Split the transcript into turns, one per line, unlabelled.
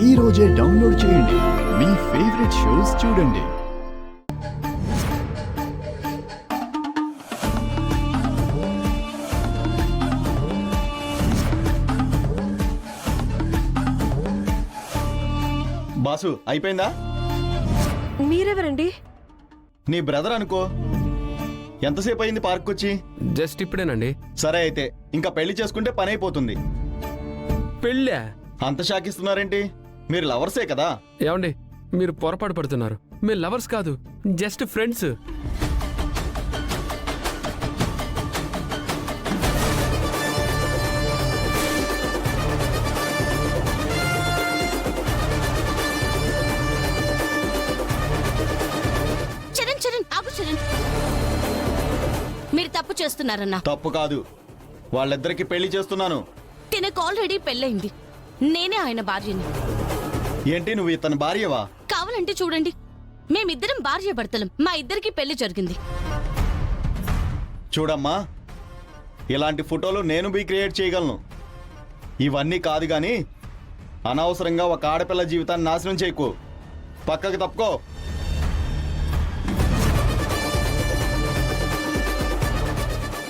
ఈ రోజే డౌన్లోడ్ చేయండి. మీ ఫేవరెట్ షోస్ చూడండి.
బాసు అయిపోయిందా?
మీరెవరండి?
నీ బ్రదర్ అనుకో. ఎంతసేపు అయింది పార్క్ వచ్చి?
జస్ట్ ఇప్పుడేనండి.
సరే అయితే ఇంకా పెళ్లి చేసుకుంటే పని అయిపోతుంది.
పెళ్ళా?
అంత షాకిస్తున్నారేంటి? మీరు లవర్సే కదా?
ఏమండి, మీరు పొరపాటు పడుతున్నారు. మీరు లవర్స్ కాదు, జస్ట్ ఫ్రెండ్స్.
చరణ్ చరణ్ ఆగు చరణ్, మీరు తప్పు చేస్తున్నారన్నా.
తప్పు కాదు, వాళ్ళిద్దరికి పెళ్లి చేస్తున్నాను.
తినకు ఆల్రెడీ పెళ్ళయింది. నేనే ఆయన భార్యని.
ఏంటి నువ్వు ఇతని భార్యవా?
కావాలంటే చూడండి, మేమిద్దరం భార్య భర్తలం. మా ఇద్దరికి పెళ్లి జరిగింది.
చూడమ్మా, ఇలాంటి ఫోటోలు నేను బీ క్రియేట్ చేయగలను. ఇవన్నీ కాదు గాని అనవసరంగా ఒక ఆడపిల్ల జీవితాన్ని నాశనం చేయకు. పక్కకి తప్పుకో.